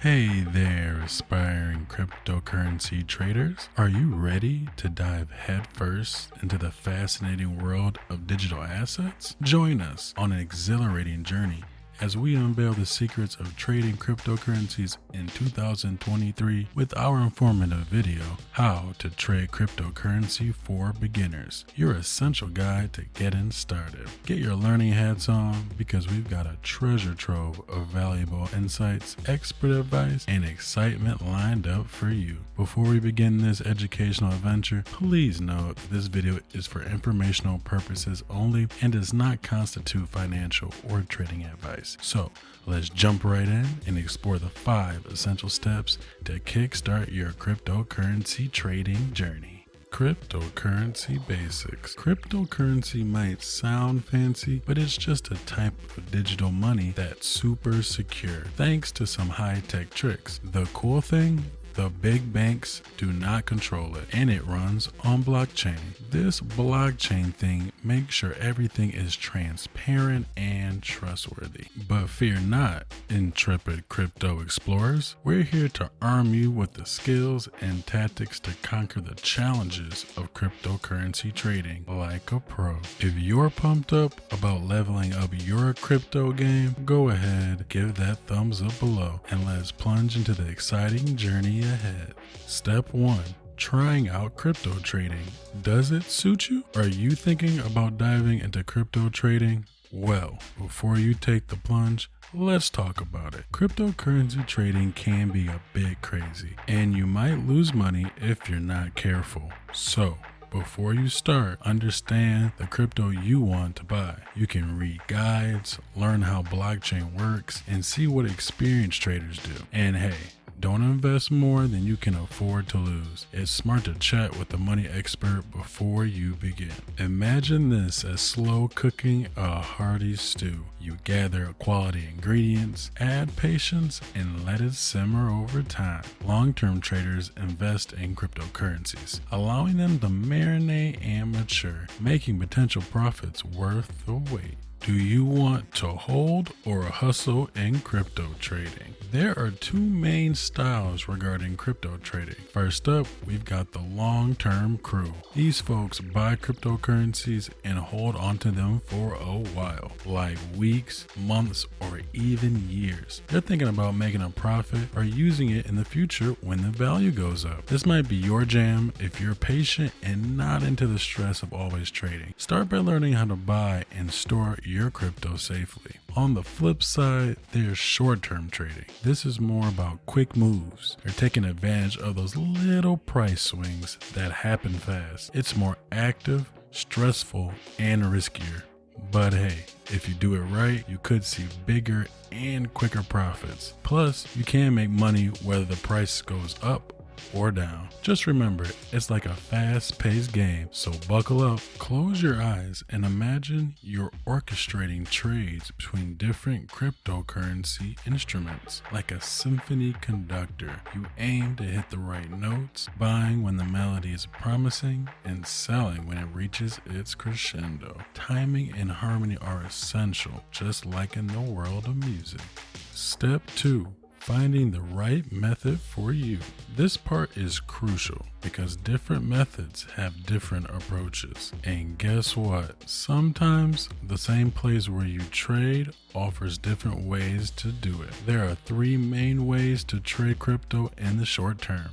Hey there, aspiring cryptocurrency traders. Are you ready to dive headfirst into the fascinating world of digital assets? Join us on an exhilarating journey as we unveil the secrets of trading cryptocurrencies in 2023 with our informative video, How to Trade Cryptocurrency for Beginners, your essential guide to getting started. Get your learning hats on because we've got a treasure trove of valuable insights, expert advice, and excitement lined up for you. Before we begin this educational adventure, please note that this video is for informational purposes only and does not constitute financial or trading advice. So let's jump right in and explore the 5 essential steps to kickstart your cryptocurrency trading journey. Cryptocurrency basics. Cryptocurrency might sound fancy, but it's just a type of digital money that's super secure thanks to some high-tech tricks. The cool thing? The big banks do not control it, and it runs on blockchain. This blockchain thing makes sure everything is transparent and trustworthy. But fear not, intrepid crypto explorers. We're here to arm you with the skills and tactics to conquer the challenges of cryptocurrency trading like a pro. If you're pumped up about leveling up your crypto game, go ahead, give that thumbs up below, and let's plunge into the exciting journey ahead. Step 1. Trying out crypto trading. Does it suit you? Are you thinking about diving into crypto trading? Well, before you take the plunge, let's talk about it. Cryptocurrency trading can be a bit crazy, and you might lose money if you're not careful. So, before you start, understand the crypto you want to buy. You can read guides, learn how blockchain works, and see what experienced traders do. And hey, don't invest more than you can afford to lose. It's smart to chat with a money expert before you begin. Imagine this as slow cooking a hearty stew. You gather quality ingredients, add patience, and let it simmer over time. Long-term traders invest in cryptocurrencies, allowing them to marinate and mature, making potential profits worth the wait. Do you want to hold or hustle in crypto trading? There are 2 main styles regarding crypto trading. First up, we've got the long-term crew. These folks buy cryptocurrencies and hold onto them for a while, like weeks, months, or even years. They're thinking about making a profit or using it in the future when the value goes up. This might be your jam if you're patient and not into the stress of always trading. Start by learning how to buy and store your crypto safely. On the flip side, there's short-term trading. This is more about quick moves. You're taking advantage of those little price swings that happen fast. It's more active, stressful, and riskier. But hey, if you do it right, you could see bigger and quicker profits. Plus, you can make money whether the price goes up or down. Just remember, it's like a fast-paced game, so buckle up, close your eyes, and imagine you're orchestrating trades between different cryptocurrency instruments. Like a symphony conductor, you aim to hit the right notes, buying when the melody is promising, and selling when it reaches its crescendo. Timing and harmony are essential, just like in the world of music. Step 2. Finding the right method for you. This part is crucial because different methods have different approaches. And guess what? Sometimes the same place where you trade offers different ways to do it. There are 3 main ways to trade crypto in the short term.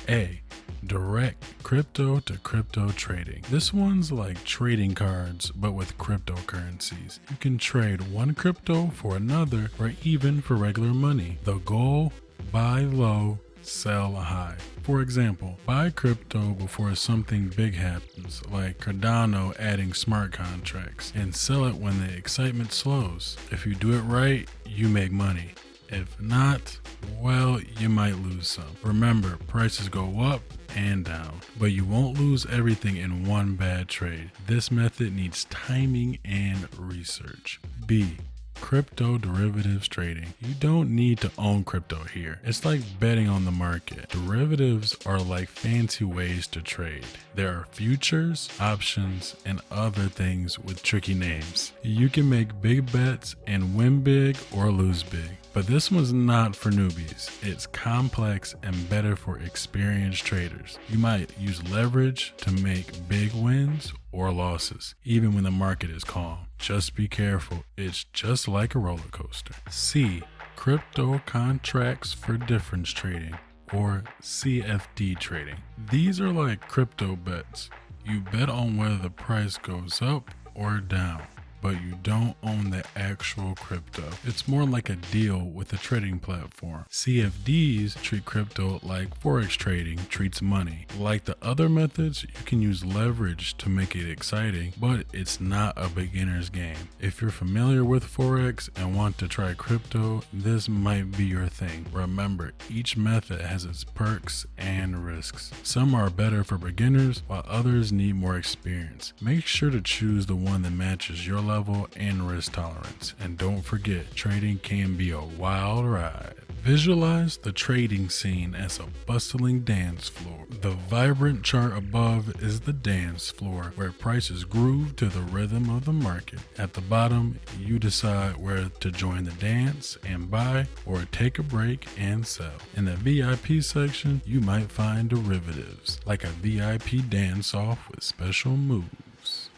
A. Direct crypto to crypto trading. This one's like trading cards, but with cryptocurrencies. You can trade one crypto for another or even for regular money. The goal? Buy low, sell high. For example, buy crypto before something big happens, like Cardano adding smart contracts, and sell it when the excitement slows. If you do it right, you make money. If not, well, you might lose some. Remember, prices go up and down, but you won't lose everything in one bad trade. This method needs timing and research. B. Crypto derivatives trading. You don't need to own crypto here. It's like betting on the market. Derivatives are like fancy ways to trade. There are futures, options, and other things with tricky names. You can make big bets and win big or lose big. But this one's not for newbies. It's complex and better for experienced traders. You might use leverage to make big wins or losses, even when the market is calm. Just be careful. It's just like a roller coaster. C. Crypto contracts for difference trading, or CFD trading. These are like crypto bets. You bet on whether the price goes up or down, but you don't own the actual crypto. It's more like a deal with a trading platform. CFDs treat crypto like Forex trading treats money. Like the other methods, you can use leverage to make it exciting, but it's not a beginner's game. If you're familiar with Forex and want to try crypto, this might be your thing. Remember, each method has its perks and risks. Some are better for beginners, while others need more experience. Make sure to choose the one that matches your level and risk tolerance. And don't forget, trading can be a wild ride. Visualize the trading scene as a bustling dance floor. The vibrant chart above is the dance floor, where prices groove to the rhythm of the market. At the bottom, you decide where to join the dance and buy, or take a break and sell. In the VIP section, you might find derivatives, like a VIP dance-off with special moves.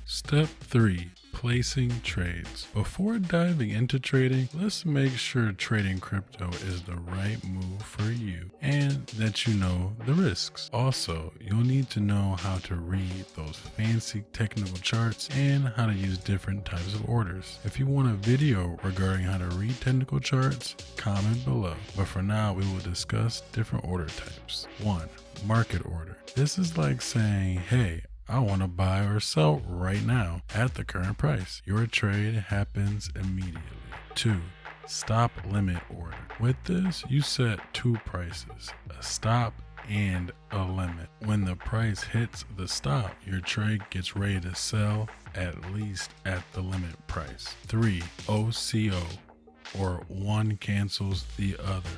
Step 3. Placing trades. Before diving into trading, let's make sure trading crypto is the right move for you and that you know the risks. Also, you'll need to know how to read those fancy technical charts and how to use different types of orders. If you want a video regarding how to read technical charts, comment below. But for now, we will discuss different order types. 1. Market order. This is like saying, hey, I want to buy or sell right now at the current price. Your trade happens immediately. 2. Stop limit order. With this, you set two prices, a stop and a limit. When the price hits the stop, your trade gets ready to sell at least at the limit price. 3. OCO, or one cancels the other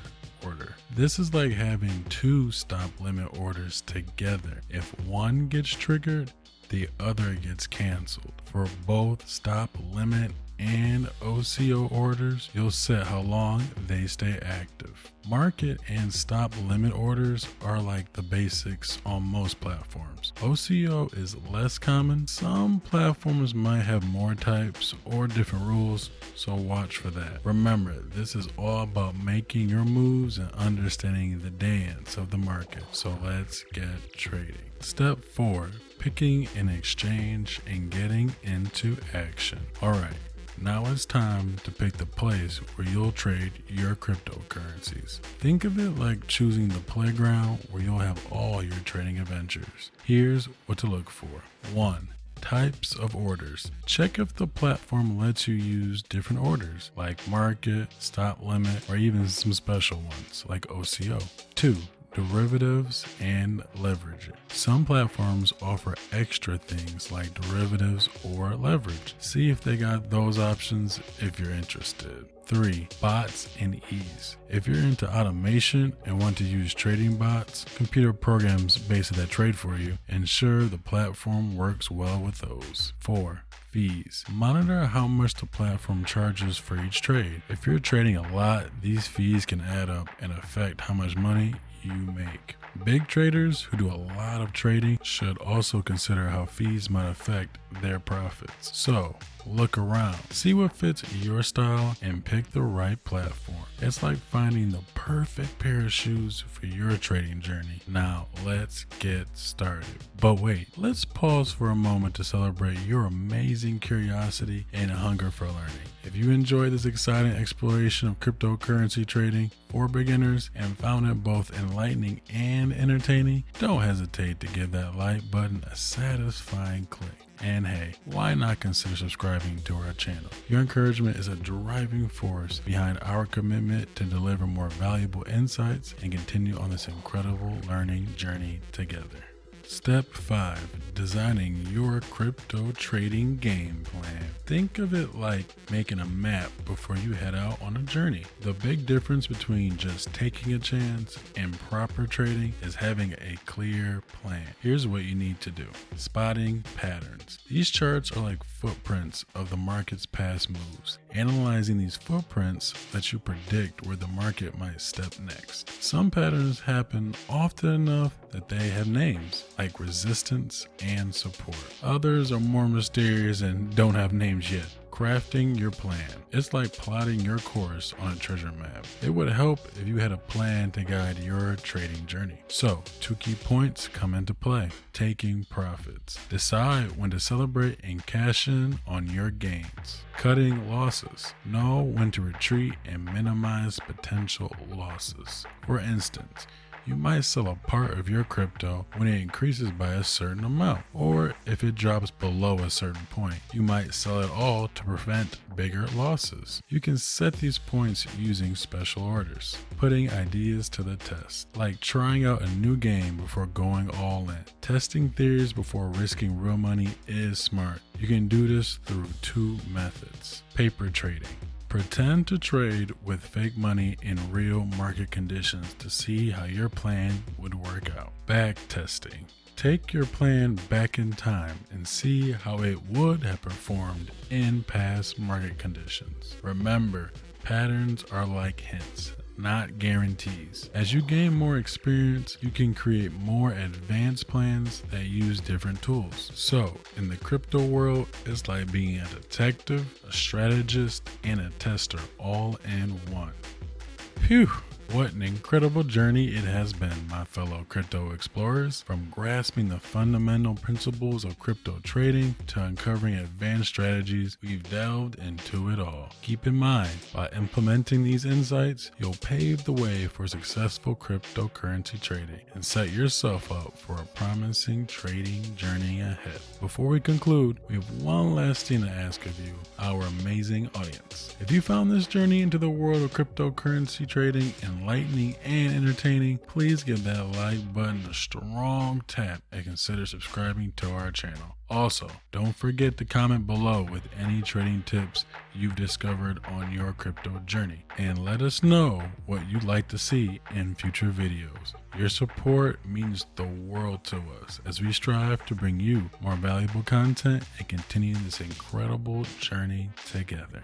order. This is like having two stop limit orders together. If one gets triggered, the other gets canceled. For both stop limit and OCO orders, you'll set how long they stay active. Market and stop limit orders are like the basics on most platforms. OCO is less common. Some platforms might have more types or different rules, so watch for that. Remember, this is all about making your moves and understanding the dance of the market. So let's get trading. Step 4, picking an exchange and getting into action. All right. Now it's time to pick the place where you'll trade your cryptocurrencies. Think of it like choosing the playground where you'll have all your trading adventures. Here's what to look for. 1. Types of orders. Check if the platform lets you use different orders like market, stop limit, or even some special ones like OCO. 2. Derivatives and leverage. Some platforms offer extra things like derivatives or leverage. See if they got those options if you're interested. 3. Bots and ease. If you're into automation and want to use trading bots, computer programs basically that trade for you, ensure the platform works well with those. 4. Fees. Monitor how much the platform charges for each trade. If you're trading a lot, these fees can add up and affect how much money you make. Big traders who do a lot of trading should also consider how fees might affect their profits. So, look around, see what fits your style, and pick the right platform. It's like finding the perfect pair of shoes for your trading journey. Now, let's get started. But wait, let's pause for a moment to celebrate your amazing curiosity and hunger for learning. If you enjoyed this exciting exploration of cryptocurrency trading for beginners and found it both enlightening and entertaining, don't hesitate to give that like button a satisfying click. And hey, why not consider subscribing to our channel? Your encouragement is a driving force behind our commitment to deliver more valuable insights and continue on this incredible learning journey together. Step 5. Designing your crypto trading game plan. Think of it like making a map before you head out on a journey. The big difference between just taking a chance and proper trading is having a clear plan. Here's what you need to do. Spotting patterns. These charts are like footprints of the market's past moves, Analyzing these footprints lets you predict where the market might step next. Some patterns happen often enough that they have names, like resistance and support. Others are more mysterious and don't have names yet. Crafting your plan. It's like plotting your course on a treasure map. It would help if you had a plan to guide your trading journey. So, 2 key points come into play. Taking profits. Decide when to celebrate and cash in on your gains. Cutting losses. Know when to retreat and minimize potential losses. For instance, you might sell a part of your crypto when it increases by a certain amount, or if it drops below a certain point, you might sell it all to prevent bigger losses. You can set these points using special orders, putting ideas to the test, like trying out a new game before going all in. Testing theories before risking real money is smart. You can do this through 2 methods. Paper trading. Pretend to trade with fake money in real market conditions to see how your plan would work out. Back testing. Take your plan back in time and see how it would have performed in past market conditions. Remember, patterns are like hints, not guarantees. As you gain more experience, you can create more advanced plans that use different tools. So, in the crypto world, it's like being a detective, a strategist, and a tester all in one. Phew! What an incredible journey it has been, my fellow crypto explorers. From grasping the fundamental principles of crypto trading to uncovering advanced strategies, we've delved into it all. Keep in mind, by implementing these insights, you'll pave the way for successful cryptocurrency trading and set yourself up for a promising trading journey ahead. Before we conclude, we have one last thing to ask of you, our amazing audience. If you found this journey into the world of cryptocurrency trading enlightening and entertaining, please give that like button a strong tap and consider subscribing to our channel. Also, don't forget to comment below with any trading tips you've discovered on your crypto journey, and let us know what you'd like to see in future videos. Your support means the world to us as we strive to bring you more valuable content and continue this incredible journey together.